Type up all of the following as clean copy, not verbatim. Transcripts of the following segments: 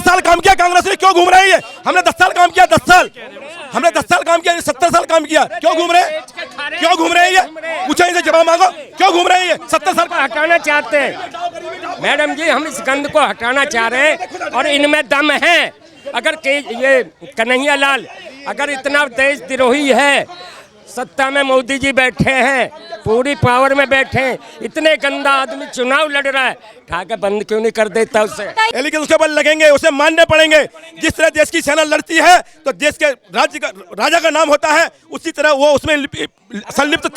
साल काम किया कांग्रेस ने, क्यों घूम रहे हैं ये? हमने 10 साल काम किया, 10 साल हमने 10 साल काम किया, 70 साल काम किया, क्यों घूम रहे हैं? क्यों घूम रहे हैं ये? ऊंचाई से जवाब मांगो, क्यों घूम रहे हैं ये? 70 साल को हटाना चाहते हैं मैडम जी, हम इस गंद को हटाना चाह रहे हैं और इनमें दम है। अगर ये कन्हैया लाल अगर इतना देशद्रोही है, सत्ता में मोदी जी बैठे हैं, पूरी पावर में बैठे हैं, इतने गंदा आदमी चुनाव लड़ रहा है, ठाकर बंद क्यों नहीं कर देता उसे? लेकिन उसके बल लगेंगे, उसे मानने पड़ेंगे। जिस तरह देश की सेना लड़ती है तो देश के राज्य का राजा का नाम होता है, उसी तरह वो उसमें संलिप्त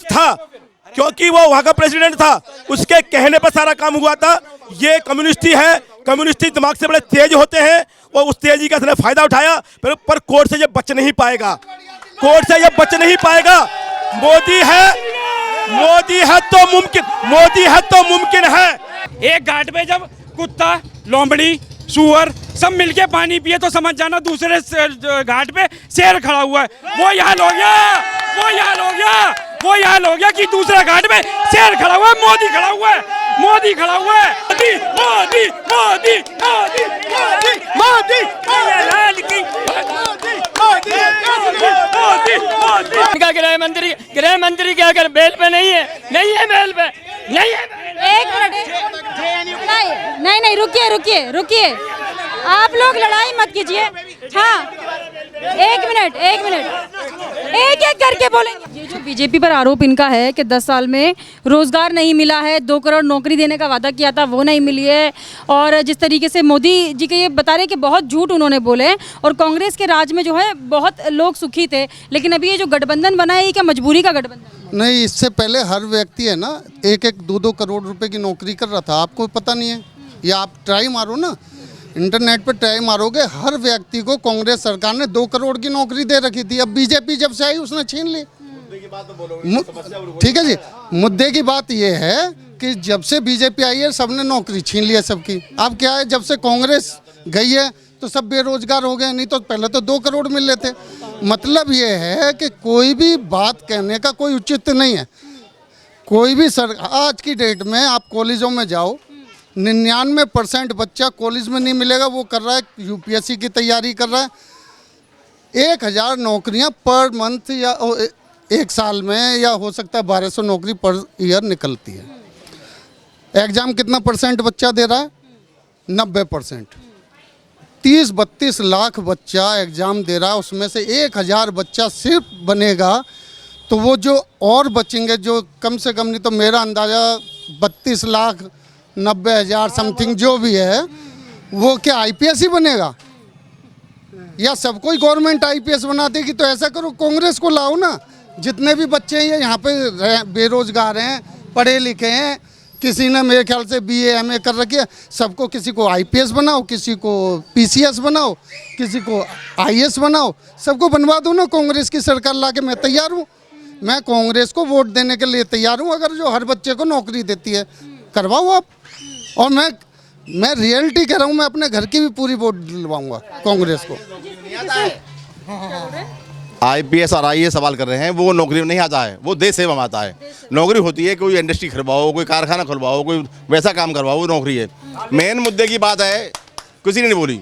था क्योंकि वो वहां का प्रेसिडेंट था, उसके कहने पर सारा काम हुआ था। ये कम्युनिस्टी है, कम्युनिस्टी दिमाग से बड़े तेज होते हैं, वो उस तेजी का इसने फायदा उठाया, पर कोर्ट से ये बच नहीं पाएगा, कोर्ट से ये बच नहीं पाएगा। मोदी है तो मुमकिन है। एक घाट पे जब कुत्ता, लोमड़ी, सुअर सब मिलके पानी पिए तो समझ जाना दूसरे घाट पे शेर खड़ा हुआ है। वो हाल हो गया कि दूसरा घाट पे शेर खड़ा हुआ है, मोदी खड़ा हुआ है। गृह मंत्री क्या अगर बेल पे नहीं है बेल पे नहीं है। एक मिनट, नहीं रुकिए, आप लोग लड़ाई मत कीजिए। हाँ, एक मिनट, एक करके बोलेंगे। ये जो बीजेपी पर आरोप इनका है कि 10 साल में रोजगार नहीं मिला है, 2 करोड़ नौकरी देने का वादा किया था वो नहीं मिली है, और जिस तरीके से मोदी जी के ये बता रहे कि बहुत झूठ उन्होंने बोले, और कांग्रेस के राज में जो है बहुत लोग सुखी थे, लेकिन अभी ये जो गठबंधन बना है ये क्या मजबूरी का गठबंधन? नहीं, इससे पहले हर व्यक्ति है ना 1-2 करोड़ रुपए की नौकरी कर रहा था, आपको पता नहीं है? या आप ट्राई मारो ना, इंटरनेट पर ट्राई मारोगे, हर व्यक्ति को कांग्रेस सरकार ने 2 करोड़ की नौकरी दे रखी थी। अब बीजेपी जब से आई उसने छीन ली। ठीक है जी, मुद्दे की बात यह है कि जब से बीजेपी आई है सबने नौकरी छीन ली है सबकी। अब क्या है, जब से कांग्रेस गई है तो सब बेरोजगार हो गए, नहीं तो पहले तो 2 करोड़ मिल रहे थे। मतलब ये है कि कोई भी बात कहने का कोई उचित नहीं है। कोई भी आज की डेट में आप कॉलेजों में जाओ, 99% बच्चा कॉलेज में नहीं मिलेगा, वो कर रहा है यूपीएससी की तैयारी कर रहा है। 1000 नौकरियां पर मंथ या एक साल में, या हो सकता है 1200 नौकरी पर ईयर निकलती है। एग्जाम कितना परसेंट बच्चा दे रहा है? 90%। 30-32 लाख बच्चा एग्जाम दे रहा है, उसमें से 1000 बच्चा सिर्फ बनेगा, तो वो जो और बचेंगे, जो कम से कम नहीं तो मेरा अंदाज़ा 32 लाख 90,000 समथिंग जो भी है, वो क्या आईपीएस ही बनेगा? या सब कोई गवर्नमेंट आईपीएस बना देगी? तो ऐसा करो, कांग्रेस को लाओ ना। जितने भी बच्चे हैं यहाँ पे बेरोजगार हैं, पढ़े लिखे हैं, किसी ने मेरे ख्याल से बीए एमए कर रखी है, सबको, किसी को आईपीएस बनाओ, किसी को पीसीएस बनाओ, किसी को आईएएस बनाओ, सबको बनवा दो ना। कांग्रेस की सरकार लाके मैं तैयार हूँ, मैं कांग्रेस को वोट देने के लिए तैयार हूँ। अगर जो हर बच्चे को नौकरी देती है करवाओ आप। और मैं रियलिटी कह रहा हूँ, मैं अपने घर की भी पूरी वोट दिलवाऊंगा कांग्रेस को। आईपीएस और आईएएस सवाल कर रहे हैं, वो नौकरी में नहीं आता है, वो देश सेवा में आता है। नौकरी होती है कोई इंडस्ट्री खुलवाओ, कोई कारखाना खुलवाओ, कोई वैसा काम करवाओ, वो नौकरी है। मेन मुद्दे की बात है, किसी ने नहीं बोली।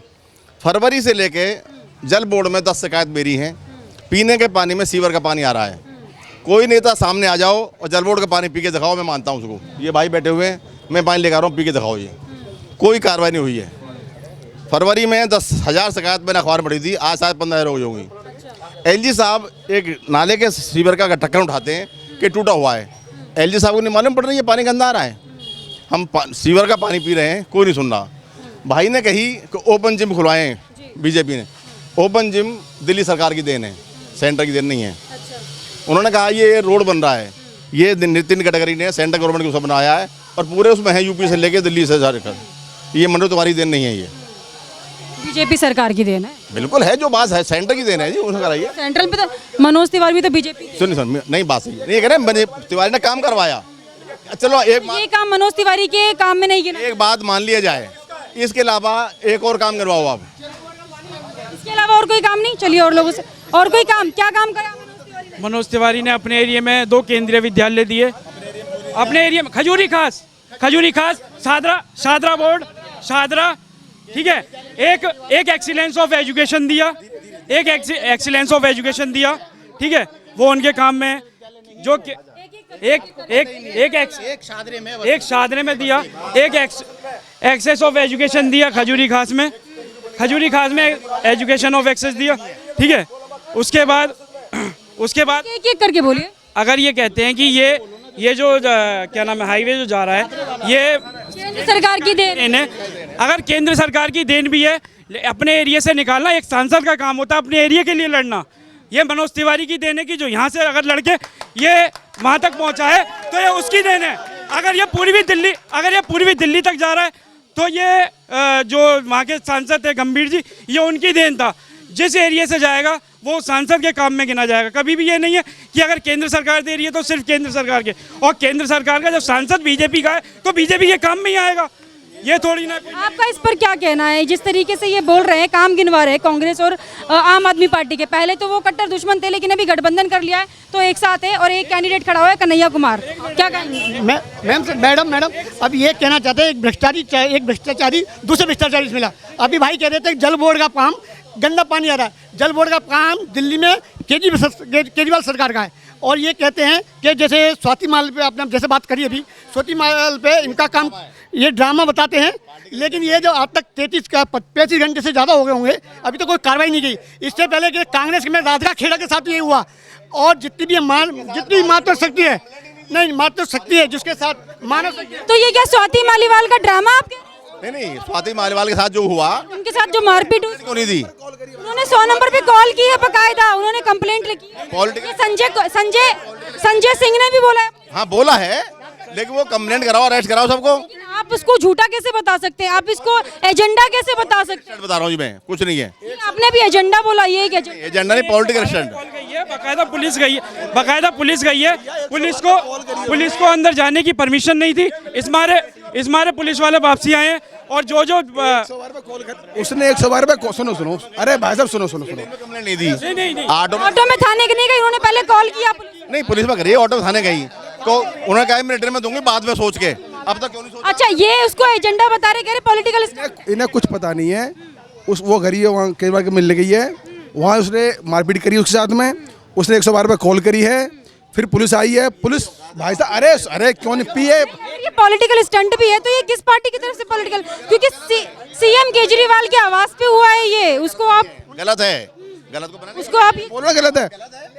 फरवरी से लेके जल बोर्ड में 10 शिकायत मेरी हैं। पीने के पानी में सीवर का पानी आ रहा है। कोई नेता सामने आ जाओ और जल बोर्ड का पानी पी के दिखाओ, मैं मानता हूँ उसको। ये भाई बैठे हुए हैं, मैं पानी लेकर आ रहा हूँ, पी के दिखाओ। ये कोई कार्रवाई नहीं हुई है। फरवरी में 10,000 शिकायत मैंने अखबार में पढ़ी थी, आज शायद 15,000 हो होंगी। एलजी साहब एक नाले के सीवर का ढक्कन उठाते हैं कि टूटा हुआ है। एलजी साहब को नहीं मालूम पड़ रही है पानी गंदा आ रहा है। हम सीवर का पानी पी रहे हैं, कोई नहीं सुन रहा। भाई ने कही कि ओपन जिम खुलवाएं, बीजेपी ने। ओपन जिम दिल्ली सरकार की देन है, सेंटर की देन नहीं है। उन्होंने कहा ये रोड बन रहा है, ये नितिन गडकरी ने सेंट्रल गवर्नमेंट को सब बनाया है, और पूरे उसमें है यूपी से लेके दिल्ली से जाकर। ये मनोज तिवारी देन नहीं है, ये बीजेपी सरकार की देन है। बिल्कुल है, जो बात है सेंटर की देन है जी, उन्होंने कराई है। सेंट्रल पे तो मनोज तिवारी भी तो बीजेपी। सुनिए नहीं, बात सही है, नहीं कह रहे तिवारी ने काम करवाया। चलो ये काम मनोज तिवारी के काम में नहीं गिना। एक बात मान लिया जाए, इसके अलावा एक और काम करवाओ आप। इसके अलावा और कोई काम नहीं? चलिए और लोगों से, और कोई काम, क्या काम करा मनोज तिवारी ने? अपने एरिया में 2 केंद्रीय विद्यालय दिए अपने एरिया में। खजूरी खास, सादरा बोर्ड, सादरा ठीक है, एक एक्सीलेंस ऑफ एजुकेशन दिया, एक एक्सीलेंस ऑफ एजुकेशन दिया, ठीक है, वो उनके काम में जो एक शादरे में दिया, एक एक्सेस ऑफ एजुकेशन दिया खजूरी खास में एजुकेशन ऑफ एक्सेस दिया, ठीक है। उसके बाद एक एक करके बोलिए। अगर ये कहते हैं कि ये जो क्या नाम है हाईवे जो जा रहा है ये केंद्र सरकार की देन है, अगर केंद्र सरकार की देन भी है, अपने एरिया से निकालना एक सांसद का काम होता है, अपने एरिया के लिए लड़ना। ये मनोज तिवारी की देन है कि जो यहाँ से अगर लड़के ये वहाँ तक पहुँचा है तो ये उसकी देन है। अगर ये पूर्वी दिल्ली तक जा रहा है तो ये जो वहाँ के सांसद थे गंभीर जी, ये उनकी देन था। जिस एरिया से जाएगा वो सांसद के काम में गिना जाएगा। कभी भी ये नहीं है कि अगर केंद्र सरकार दे रही है तो सिर्फ केंद्र सरकार के, और केंद्र सरकार का जब सांसद बीजेपी का है तो बीजेपी के काम में ही आएगा, ये थोड़ी ना। आपका इस पर क्या कहना है? जिस तरीके से ये बोल रहे हैं, काम गिनवा रहे हैं कांग्रेस और आम आदमी पार्टी के, पहले तो वो कट्टर दुश्मन थे लेकिन अभी गठबंधन कर लिया है तो एक साथ है और एक कैंडिडेट खड़ा हुआ है कन्हैया कुमार, क्या कहेंगे? मैडम अब ये कहना चाहते हैं एक भ्रष्टाचारी दूसरे भ्रष्टाचारी से मिला। अभी भाई कह रहे थे जल बोर्ड का काम गंदा पानी आ रहा है, जल बोर्ड का काम दिल्ली में केजरीवाल सरकार का है, और ये कहते हैं कि जैसे स्वाति माल पे आपने जैसे बात करी अभी, स्वाति माल पे इनका काम ये ड्रामा बताते हैं, लेकिन ये जो आज तक 35 घंटे से ज़्यादा हो गए होंगे, अभी तो कोई कार्रवाई नहीं की। इससे पहले कि कांग्रेस में राधिका खेड़ा के साथ ये हुआ, और जितनी मात्र शक्ति है, नहीं मात्र शक्ति है जिसके साथ मानव शक्ति है। तो ये क्या स्वाति मालीवाल का ड्रामा आपके? नहीं, स्वाति मालीवाल के साथ जो हुआ, उनके साथ जो मारपीट हुई, क्यों नहीं दी? उन्होंने 100 नंबर पे कॉल की है, बकायदा उन्होंने कंप्लेंट लिखी। संजय सिंह ने भी बोला है। हाँ बोला है, लेकिन वो कंप्लेंट कराओ, अरेस्ट कराओ सबको। आप उसको झूठा कैसे बता सकते हैं? आप इसको एजेंडा कैसे बता सकते हैं? बता रहा हूँ जी मैं, कुछ नहीं है। आपने भी एजेंडा बोला, ये एक एजेंडा नहीं, पॉलिटिकल स्टंट। बाकायदा पुलिस गई है, पुलिस को अंदर जाने की परमिशन नहीं थी। इस मारे पुलिस वाले वापसी आए हैं, और जो उसने 112 पे सुनो अरे भाई साहब सुनो कंप्लेंट नहीं दी। नहीं ऑटो में थाने के नहीं गई, उन्होंने पहले कॉल किया। नहीं, पुलिस में करी, ऑटो में थाने गई तो उन्होंने कहा मिलिट्री में दूंगी बाद में सोच के, अब तक क्यों नहीं सोचा? अच्छा, ये उसको एजेंडा बता रहे, कह रहे पॉलिटिकल। इन्हें कुछ पता नहीं है। वो गई है वहाँ केजरीवाल के मिलने गई है, वहाँ उसने मारपीट करी उसके साथ में, उसने 112 पे कॉल करी है, फिर पुलिस आई है। पुलिस भाई साहब अरे क्यों नहीं पिए? ये पॉलिटिकल स्टंट भी है, तो ये किस पार्टी की तरफ से पॉलिटिकल? क्योंकि सीएम केजरीवाल के आवाज पे हुआ है ये, उसको आप गलत है, गलत को बनाने उसको आप बोलना गलत है।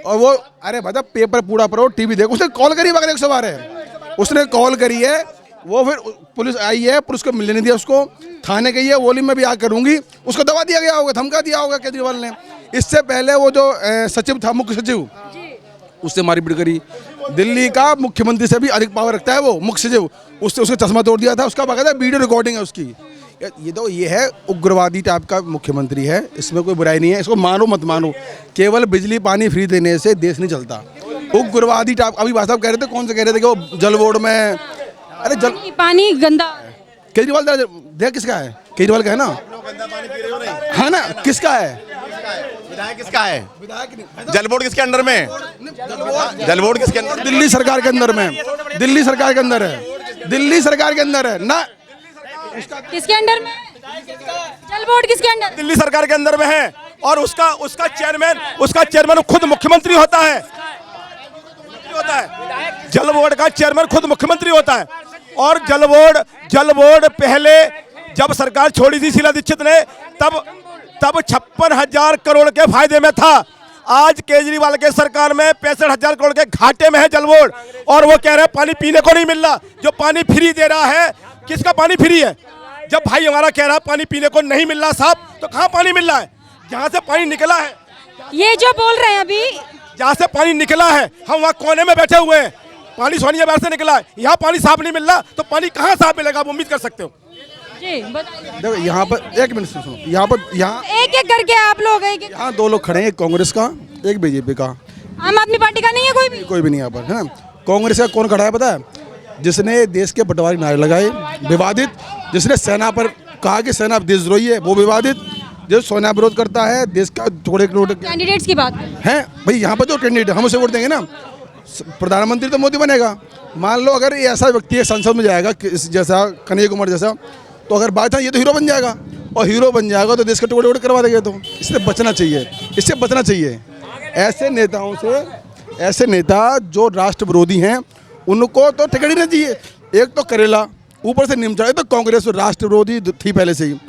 और वो अरे भाई साहब पेपर पूरा पढ़ो, टीवी देखो, उसने कॉल करी बगैर 112 उसने कॉल करी है, वो फिर पुलिस आई है, पुलिस को मिलने नहीं दिया, उसको थाने गई है, बोली मैं भी आ करूँगी, उसको दबा दिया गया होगा, धमका दिया होगा केजरीवाल ने। इससे पहले वो जो सचिव था, मुख्य सचिव, उससे मारपीट करी। दिल्ली का मुख्यमंत्री से भी अधिक पावर रखता है वो मुख्य सचिव, उससे उसका चश्मा तोड़ दिया था, उसका बकायदा वीडियो रिकॉर्डिंग है उसकी। ये है उग्रवादी टाइप का मुख्यमंत्री है, इसमें कोई बुराई नहीं है, इसको मानो मत मानो, केवल बिजली पानी फ्री देने से देश नहीं चलता। उग्रवादी टाइप, अभी भाई साहब कह रहे थे, कौन से कह रहे थे कि वो जल बोर्ड में, अरे जल पानी गंदा, केजरीवाल देख किसका है? केजरीवाल का है ना, है ना, किसका है? विधायक किसका है? जल बोर्ड किसके अंडर में? जल बोर्ड किसके अंदर? दिल्ली सरकार के अंदर में, दिल्ली सरकार के अंदर है, दिल्ली सरकार के अंदर है ना। किसके अंडर में? जल बोर्ड किसके अंडर? दिल्ली सरकार के अंदर में है, और उसका चेयरमैन खुद मुख्यमंत्री होता है। जल बोर्ड का चेयरमैन खुद मुख्यमंत्री होता है। और जल बोर्ड पहले जब सरकार छोड़ी थी शीला दीक्षित ने, तब 56,000 करोड़ के फायदे में था। आज केजरीवाल के सरकार में 65,000 करोड़ के घाटे में है जल बोर्ड, और वो कह रहे हैं पानी पीने को नहीं मिल रहा। जो पानी फ्री दे रहा है, किसका पानी फ्री है? जब भाई हमारा कह रहा है पानी पीने को नहीं मिल रहा साहब, तो कहाँ पानी मिल रहा है? जहाँ से पानी निकला है, ये जो बोल रहे हैं अभी, जहाँ से पानी निकला है, हम वहाँ कोने में बैठे हुए हैं, पानी सोनिया बहर से निकला है, यहाँ पानी साफ नहीं मिल रहा, तो पानी कहाँ साफ मिलेगा? आप उम्मीद कर सकते हो। देखो यहाँ पर एक मिनट सुनो, यहाँ एक एक करके आप लोग, यहाँ 2 लोग खड़े हैं, एक कांग्रेस का, एक बीजेपी का। आम आदमी पार्टी का नहीं है कोई भी नहीं यहाँ पर, है ना। कांग्रेस का कौन खड़ा है पता है? जिसने देश के बंटवारे नारे लगाए, विवादित, जिसने सेना पर कहा कि सेना देशद्रोही है, वो विवादित, जो सेना विरोध करता है, देश का थोड़े कैंडिडेट्स की बात है भाई। यहाँ पर जो कैंडिडेट हम उसे वोट देंगे ना, प्रधानमंत्री तो मोदी बनेगा। मान लो अगर ये ऐसा व्यक्ति है संसद में जाएगा जैसा कन्हैया कुमार जैसा, तो अगर बात है ये तो हीरो बन जाएगा। और हीरो बन जाएगा तो देश का टुकड़े टुकड़े करवा देगा। तो इससे बचना चाहिए, इससे बचना चाहिए। ऐसे नेताओं से, ऐसे नेता जो राष्ट्र विरोधी हैं उनको तो टिकट ही नहीं चाहिए। एक तो करेला, ऊपर से निमचा, तो कांग्रेस राष्ट्र विरोधी थी पहले से ही,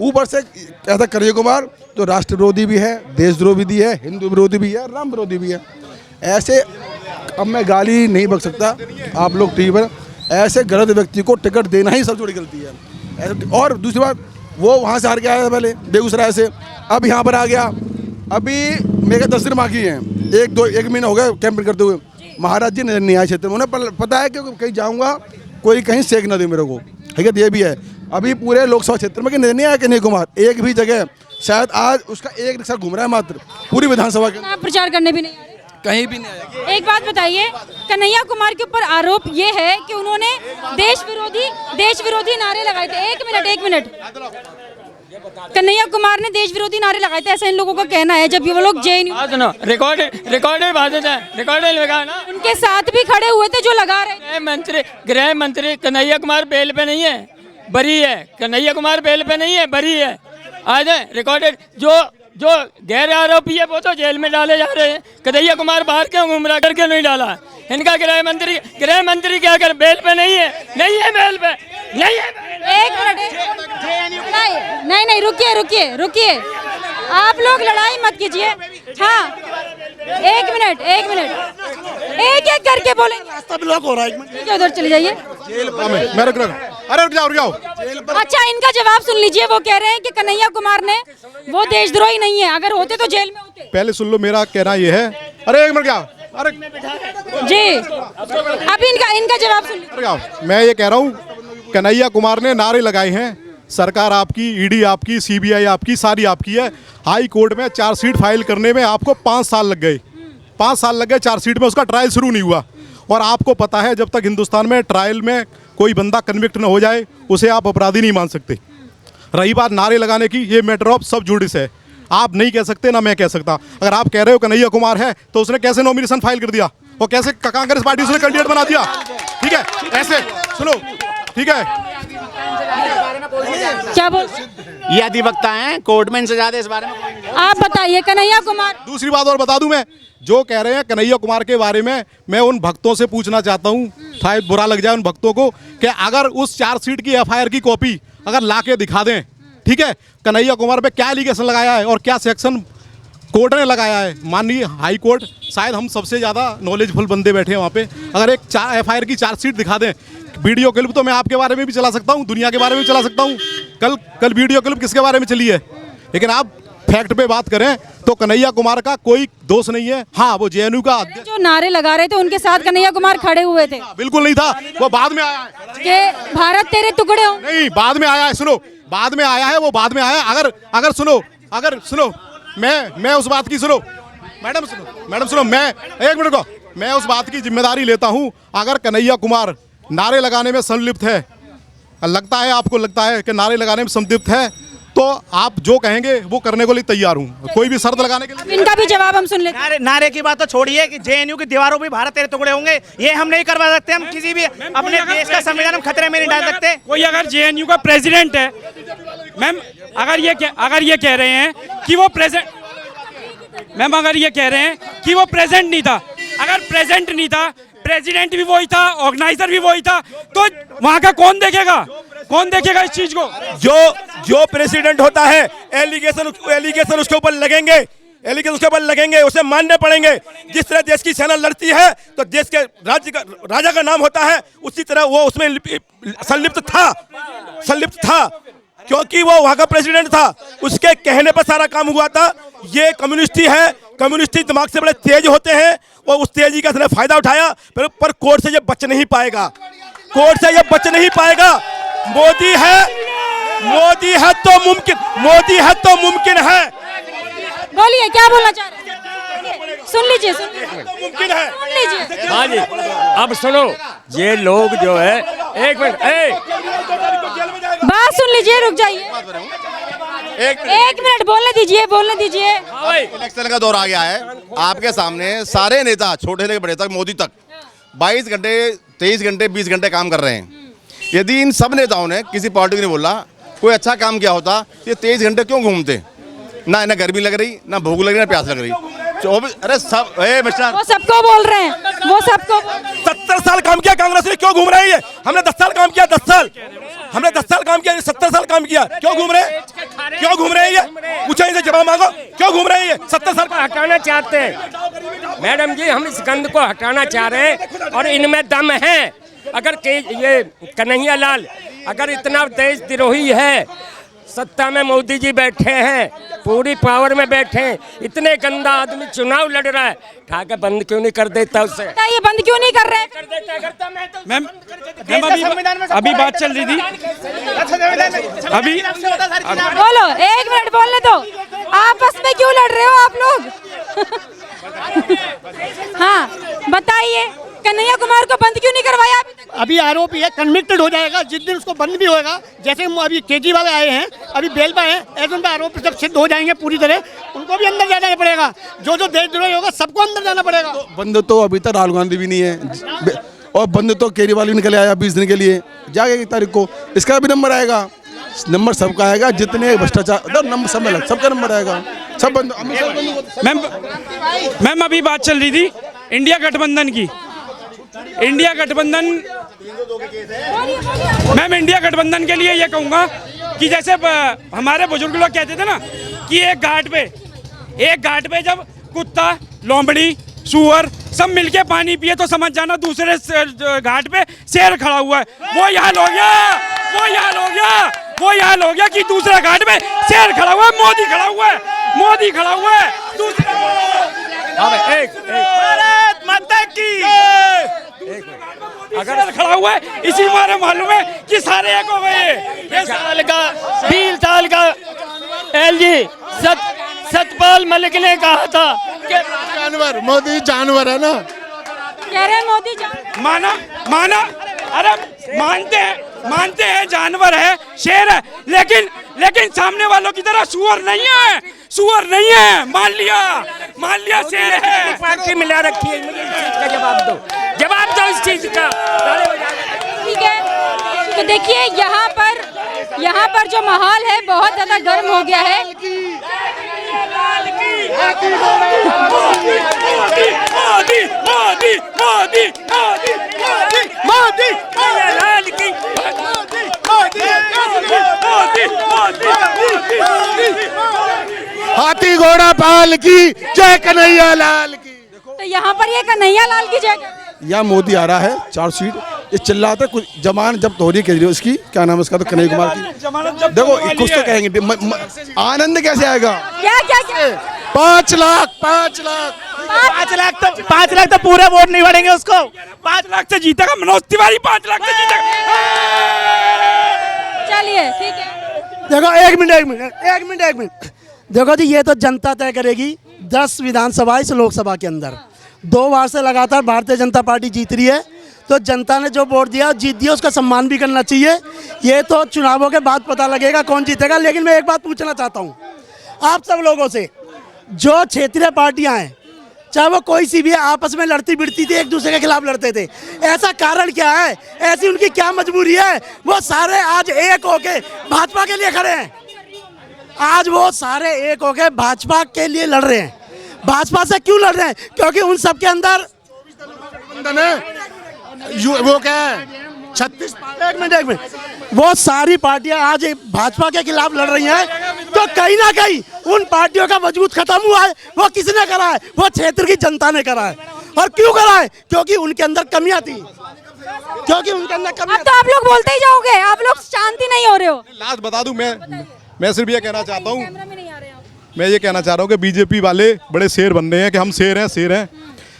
ऊपर से ऐसा कन्हैया कुमार जो राष्ट्र विरोधी भी है, देशद्रोही भी है, हिंदू विरोधी भी है, राम विरोधी भी है। ऐसे, अब मैं गाली नहीं बक सकता आप लोग टीवी पर, ऐसे गलत व्यक्ति को टिकट देना ही सबसे बड़ी गलती है। और दूसरी बात, वो वहाँ से हार के आया था पहले बेगूसराय से, अब यहाँ पर आ गया। अभी मेरे 10 दिन बाकी हैं, 1 महीना हो गया कैंपेन करते हुए। महाराज जी नजर नहीं आए क्षेत्र में, उन्हें पता है कि कहीं जाऊँगा कोई कहीं सेक ना दे मेरे को, हकीकत ये भी है। अभी पूरे लोकसभा क्षेत्र में नजर नहीं आया कन्हैया कुमार, एक भी जगह। शायद आज उसका एक रिक्शा घूम रहा है मात्र पूरी विधानसभा के। आप प्रचार करने भी नहीं आ रहे? कहीं भी नहीं आया। एक बात बताइए, कन्हैया कुमार के ऊपर आरोप ये है कि उन्होंने देश विरोधी नारे लगाए थे। एक मिनट, कन्हैया कुमार ने देश विरोधी नारे लगाए थे, ऐसा इन लोगों का कहना है। जब ये वो लोग रिकॉर्डेड लगा ना, उनके साथ भी खड़े हुए थे जो लगा रहे थे। गृह मंत्री कन्हैया कुमार बेल पे नहीं है, बरी है। कन्हैया कुमार बेल पे नहीं है, बरी है। आज रिकॉर्डेड जो गैर आरोपी है वो तो जेल में डाले जा रहे हैं। कन्हैया कुमार बाहर क्यों घूम रहा, करके नहीं डाला? इनका गृह मंत्री क्या कर बेल पे नहीं है बेल पे नहीं है। एक मिनट, नहीं, रुकिए, आप लोग लड़ाई मत कीजिए। हाँ, एक मिनट, एक करके बोले। रास्ता ब्लॉक हो रहा है, ठीक है, उधर चले जाइए। मैं रुक जाओ। अच्छा, इनका जवाब सुन लीजिए। वो कह रहे हैं कि कन्हैया कुमार ने, वो देशद्रोही नहीं है, अगर होते तो जेल में होते। पहले सुन लो, मेरा कहना ये है। अरे एक मिनट, क्या? अरे जी, अभी इनका जवाब सुन लीजिए। मैं ये कह रहा हूँ, कन्हैया कुमार ने नारे लगाए हैं, सरकार आपकी, ईडी आपकी, सीबीआई आपकी, सारी आपकी है। हाई कोर्ट में चार्जशीट फाइल करने में आपको 5 साल लग गए। 5 साल लग गए चार्जशीट में, उसका ट्रायल शुरू नहीं हुआ। और आपको पता है, जब तक हिंदुस्तान में ट्रायल में कोई बंदा कन्विक्ट न हो जाए, उसे आप अपराधी नहीं मान सकते। रही बात नारे लगाने की, ये मैटर ऑफ सब जुडिस है। आप नहीं कह सकते, ना मैं कह सकता। अगर आप कह रहे हो कन्हैया कुमार है, तो उसने कैसे नॉमिनेशन फाइल कर दिया, वो कैसे कांग्रेस पार्टी उसने कैंडिडेट बना दिया? ठीक है, ऐसे सुनो, ठीक है। क्या बोल? ये अधिवक्ता हैं, कोर्ट में इनसे ज्यादा इस बारे में। आप बताइए, कन्हैया कुमार। दूसरी बात और बता दूं, मैं जो कह रहे हैं कन्हैया कुमार के बारे में, मैं उन भक्तों से पूछना चाहता हूं, शायद बुरा लग जाए उन भक्तों को, कि अगर उस चार्जशीट की एफआईआर की कॉपी अगर ला के दिखा दें, ठीक है, कन्हैया कुमार पे क्या एलिगेशन लगाया है और क्या सेक्शन कोर्ट ने लगाया है। माननीय हाई कोर्ट, शायद हम सबसे ज़्यादा नॉलेजफुल बंदे बैठे हैं वहाँ पे, अगर एक एफआईआर की चार्जशीट दिखा दें। वीडियो क्लिप तो मैं आपके बारे में भी चला सकता हूँ, दुनिया के बारे में भी चला सकता हूँ। कल वीडियो क्लिप किसके बारे में चली है, लेकिन आप फैक्ट पे बात करें तो कन्हैया कुमार का कोई दोष नहीं है। हाँ, वो जेएनयू का जो नारे लगा रहे थे उनके साथ कन्हैया कुमार खड़े हुए थे। बिल्कुल नहीं था, वो बाद में आया है कि भारत तेरे टुकड़े हो। नहीं, बाद में आया है। सुनो, बाद में आया है, वो बाद में आया है। अगर सुनो, मैं उस बात की, सुनो मैडम सुनो, मैं एक मिनट को, मैं उस बात की जिम्मेदारी लेता हूं। अगर कन्हैया कुमार नारे लगाने में संलिप्त है, आपको लगता है कि नारे लगाने में संलिप्त है, तो आप जो कहेंगे वो करने को लिए तैयार हूँ, कोई भी शर्त लगाने के लिए। इनका भी जवाब हम सुन लेते। नारे की बात तो छोड़िए कि जेएनयू की दीवारों पे भारत तेरे टुकड़े होंगे, ये हम नहीं करवा सकते। हम किसी भी अपने देश का संविधान हम खतरे में नहीं डाल सकते। कोई अगर जेएनयू का प्रेसिडेंट है, मैम, अगर ये कह रहे हैं कि वो प्रेजेंट, मैम अगर ये कह रहे हैं कि वो प्रेजेंट नहीं था, अगर प्रेजेंट नहीं था, प्रेसिडेंट भी वही था, ऑर्गेनाइजर भी वही था, तो वहाँ का कौन देखेगा इस चीज को? जो प्रेसिडेंट होता है, एलिगेशन उसके ऊपर लगेंगे, उसे मानने पड़ेंगे। जिस तरह देश की सेना लड़ती है तो देश के राजा का नाम होता है, उसी तरह वो उसमें संलिप्त था, क्योंकि वो वहाँ का प्रेसिडेंट था, उसके कहने पर सारा काम हुआ था। ये कम्युनिस्टी है, कम्युनिस्टी दिमाग से बड़े तेज होते हैं, और उस तेजी का इसने फायदा उठाया, पर कोर्ट से ये बच नहीं पाएगा, मोदी है तो मुमकिन है। बोलिए, क्या बोलना चाह रहे हैं? सुन लीजिए। मुमकिन है। हाँ जी, अब सुनो, ये लोग जो है, एक मिनट, बात सुन लीजिए, रुक जाइए, एक मिनट बोलने दीजिए। इलेक्शन का दौर आ गया है, आपके सामने सारे नेता, छोटे से बड़े तक, मोदी तक 22 घंटे, 23 घंटे, 20 घंटे काम कर रहे हैं। यदि इन सब नेताओं ने, किसी पार्टी ने बोला, कोई अच्छा काम किया होता ये 23 घंटे क्यों घूमते? ना इन्हें गर्मी लग रही, ना भूख लग रही, ना प्यास लग रही। 24 अरे सब मिस्टर वो सबको बोल रहे हैं, वो सबको 70 साल काम किया कांग्रेस ने, क्यों घूम रहे हैं? हमने 10 साल काम किया, 10 साल हमने 10 साल काम किया, 70 साल काम किया, क्यों घूम रहे हैं? क्यों घूम रहे हैं? ये पूछा, इनसे जवाब मांगो, क्यों घूम रहे हैं? ये 70 साल को हटाना चाहते हैं मैडम जी, हम इस गंद को हटाना चाह रहे हैं और इनमें दम है। अगर ये कन्हैया लाल अगर इतना देशद्रोही है, सत्ता में मोदी जी बैठे हैं, पूरी पावर में बैठे हैं, इतने गंदा आदमी चुनाव लड़ रहा है, ठाकर बंद क्यों नहीं कर देता उसे? ये बंद क्यों नहीं कर रहे हैं? कर देता करता मैं तो मैम अभी बात चल रही थी, अभी बोलो, 1 मिनट बोलने दो। आपस में क्यों लड़ रहे हो आप लोग? हाँ बताइए, कन्हैया कुमार को बंद क्यों नहीं करवाया अभी तक? अभी आरोपी है, कन्विक्टेड हो जाएगा जिस दिन उसको बंद भी होगा। जैसे अभी केजरीवाल आए हैं, अभी बेल पर हैं, ऐसे उनका आरोप जब सिद्ध हो जाएंगे पूरी तरह, उनको भी अंदर जाना पड़ेगा। जो देशद्रोही होगा सबको अंदर जाना पड़ेगा। बंद तो अभी तक राहुल गांधी भी नहीं है, और बंद तो केजरीवाल भी निकल आया 20 दिन के लिए, जाएगा 1 तारीख को, इसका भी नंबर आएगा। नंबर सबका आएगा, जितने भ्रष्टाचार नंबर सब में सबका नंबर आएगा, सब बंद। मैम अभी बात चल रही थी इंडिया गठबंधन की। इंडिया गठबंधन, मैम इंडिया गठबंधन के लिए ये कहूँगा कि जैसे हमारे बुजुर्ग लोग कहते थे ना कि एक घाट पे जब कुत्ता, लोमड़ी, सूअर सब मिलके पानी पिए तो समझ जाना दूसरे घाट पे शेर खड़ा हुआ है। वो यहाँ हो गया, वो यहाँ हो गया, वो यहाँ हो गया कि दूसरे घाट पे शेर खड़ा हुआ है, मोदी खड़ा हुआ है, मोदी खड़ा हुआ है दूसरे। भारत माता की अगर खड़ा हुआ है, इसी मारे मालूम है कि सारे एक हो गए। 20 साल का एलजी सतपाल मलिक ने कहा था कि जानवर, मोदी जानवर है ना, कह रहे हैं मोदी माना अरे मानते हैं जानवर है, शेर है, लेकिन सामने वालों की तरह सुअर नहीं है, मान लिया शेर है। पार्टी मिला रखी है, मुझे इस चीज का जवाब दो इस चीज का। ठीक है, तो देखिए यहाँ पर जो माहौल है बहुत ज्यादा गर्म हो गया है। हाथी घोड़ा पाल की जय कन्हैया लाल की। तो यहाँ पर ये कन्हैया लाल की जगह यहाँ मोदी आ रहा है, 4 सीट, ये चिल्लाते कुछ जमानत जब्त हो रही है केजरीवाल, उसकी क्या नाम है उसका, तो कन्हैया कुमार की। देखो कुछ तो कहेंगे, आनंद कैसे आएगा? क्या 5 लाख 5 लाख तो पूरे वोट नहीं बढ़ेंगे उसको। 5 लाख से जीतेगा मनोज तिवारी, 5 लाख से जीतेगा। चलिए ठीक है। देखो एक मिनट देखो जी, ये तो जनता तय करेगी। 10 विधानसभा इस लोकसभा के अंदर 2 बार से लगातार भारतीय जनता पार्टी जीत रही है, तो जनता ने जो वोट दिया जीत दिया, उसका सम्मान भी करना चाहिए। ये तो चुनावों के बाद पता लगेगा कौन जीतेगा। लेकिन मैं एक बात पूछना चाहता हूँ आप सब लोगों से, जो क्षेत्रीय पार्टियां हैं, चाहे वो कोई सी भी है, आपस में लड़ती भिड़ती थी, एक दूसरे के खिलाफ लड़ते थे, ऐसा कारण क्या है? ऐसी उनकी क्या मजबूरी है? वो सारे आज एक होके भाजपा के लिए खड़े हैं। आज वो सारे एक होके भाजपा के लिए लड़ रहे हैं। भाजपा से क्यों लड़ रहे हैं? क्योंकि उन सब के अंदर वो क्या है 36। एक मिनट, वो सारी पार्टियां आज भाजपा के खिलाफ लड़ रही हैं, तो कहीं ना कहीं उन पार्टियों का वजूद खत्म हुआ है। वो किसने करा है? वो क्षेत्र की जनता ने करा है। और क्यों करा है? क्योंकि उनके अंदर कमियां थी, अब तो आप लोग बोलते ही जाओगे, आप लोग शांति नहीं हो रहे हो। लास्ट बता दूं, मैं सिर्फ ये कहना चाहता हूँ, मैं ये कहना चाह रहा हूँ कि बीजेपी वाले बड़े शेर बन रहे हैं कि हम शेर हैं।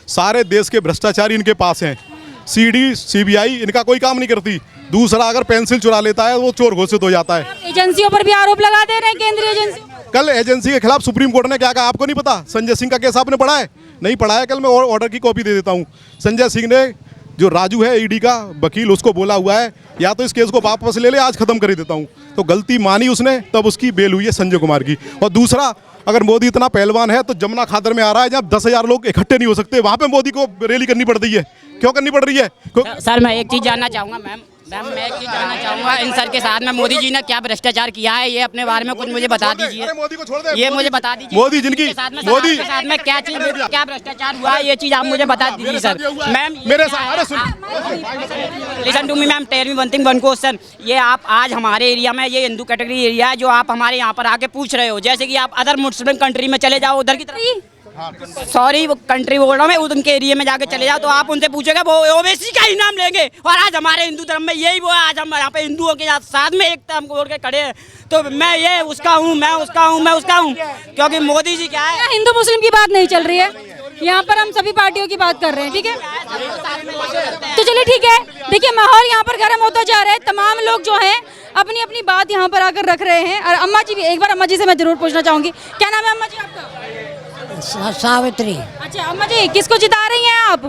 सारे देश के भ्रष्टाचारी इनके पास हैं। सीडी सीबीआई इनका कोई काम नहीं करती। दूसरा, अगर पेंसिल चुरा लेता है वो चोर घोषित हो जाता है। एजेंसियों पर भी आरोप लगा दे रहे हैं, केंद्रीय एजेंसी। कल एजेंसी के खिलाफ सुप्रीम कोर्ट ने क्या कहा आपको नहीं पता? संजय सिंह का केस आपने पढ़ा है? नहीं पढ़ा है? कल मैं ऑर्डर की कॉपी दे देता हूँ। संजय सिंह ने, जो राजू है ईडी का वकील, उसको बोला हुआ है या तो इस केस को वापस ले ले, आज खत्म कर देता हूँ। तो गलती मानी उसने, तब उसकी बेल हुई है संजय कुमार की। और दूसरा, अगर मोदी इतना पहलवान है तो जमुना खादर में आ रहा है जहाँ 10,000 लोग इकट्ठे नहीं हो सकते, वहाँ पे मोदी को रैली करनी पड़ रही है। क्यों करनी पड़ रही है? सर मैं एक चीज़ जानना चाहूँगा मैम, मैम मैं ये जानना चाहूँगा इन सर के साथ में मोदी जी ने क्या भ्रष्टाचार किया है, ये अपने बारे में कुछ मुझे बता दीजिए। मोदी को छोड़ दे, ये मुझे बता दीजिए। मोदी जिनकी मोदी के साथ में क्या चीज, क्या भ्रष्टाचार हुआ है, ये चीज आप मुझे बता दीजिए सर। मैम मेरे साथ listen to me ma'am, tell me one thing, one question. ये आप आज हमारे एरिया में, ये हिंदू कैटेगरी एरिया है, जो आप हमारे यहाँ पर आके पूछ रहे हो, जैसे कि आप अदर मुस्लिम कंट्री में चले जाओ, उधर की तरफ, सॉरी वो कंट्री बोल रहा हूँ मैं, उनके एरिया में जाके चले जाओ तो आप उनसे पूछेगा वो ओबीसी का ही नाम लेंगे। और आज हमारे हिंदू धर्म में यही वो है, आज हम यहाँ पे हिंदुओं के साथ में एकता हम बोल के खड़े हैं। तो मैं ये उसका हूँ, मैं उसका हूँ, मैं उसका हूँ, क्योंकि मोदी जी क्या है, हिंदू मुस्लिम की बात नहीं चल रही है यहाँ पर, हम सभी पार्टियों की बात कर रहे हैं, ठीक है। तो चलिए ठीक है, देखिए माहौल यहाँ पर गर्म होता जा रहा है, तमाम लोग जो हैं अपनी अपनी बात यहाँ पर आकर रख रहे हैं। और अम्मा जी भी, एक बार अम्मा जी से मैं जरूर पूछना चाहूंगी, क्या नाम है अम्मा जी आपका? सावित्री। अच्छा अम्मा जी, किसको जिता रही हैं आप?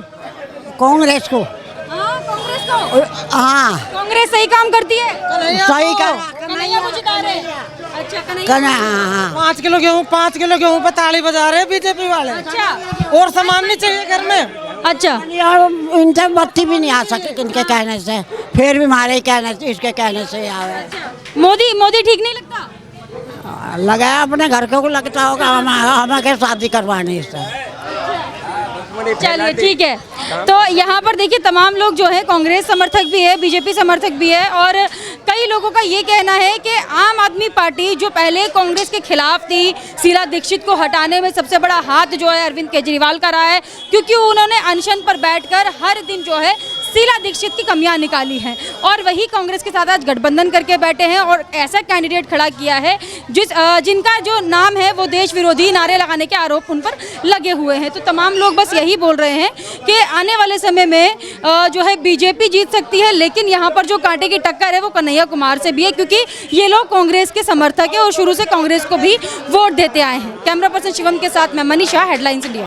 कांग्रेस को। हाँ कांग्रेस को। हाँ कांग्रेस सही काम करती है, सही का। कन्हैया को जिता रहे हैं। अच्छा कन्हैया। हाँ 5 किलो गेहूँ पे ताली बजा रहे हैं बीजेपी वाले। अच्छा और सामान नहीं चाहिए घर में। अच्छा इनसे बत्ती भी नहीं आ सके इनके कहने से, फिर भी हमारे कहने से, इसके कहने से आवे। मोदी ठीक नहीं लगता? लगाया अपने घर को लगता होगा, हमें क्या शादी करवानी इससे। चलिए ठीक है, तो यहाँ पर देखिए तमाम लोग जो है कांग्रेस समर्थक भी है, बीजेपी समर्थक भी है, और कई लोगों का ये कहना है कि आम आदमी पार्टी जो पहले कांग्रेस के खिलाफ थी, शीला दीक्षित को हटाने में सबसे बड़ा हाथ जो है अरविंद केजरीवाल का रहा है, क्योंकि उन्होंने अनशन पर बैठकर हर दिन जो है शीला दीक्षित की कमियां निकाली हैं, और वही कांग्रेस के साथ आज गठबंधन करके बैठे हैं और ऐसा कैंडिडेट खड़ा किया है जिनका जो नाम है वो देश विरोधी नारे लगाने के आरोप उन पर लगे हुए हैं। तो तमाम लोग बस यही बोल रहे हैं कि आने वाले समय में जो है बीजेपी जीत सकती है, लेकिन यहाँ पर जो कांटे की टक्कर है वो कन्हैया कुमार से भी है, क्योंकि ये लोग कांग्रेस के समर्थक है और शुरू से कांग्रेस को भी वोट देते आए हैं। कैमरा पर्सन शिवम के साथ मैं मनीषा, हेडलाइंस इंडिया।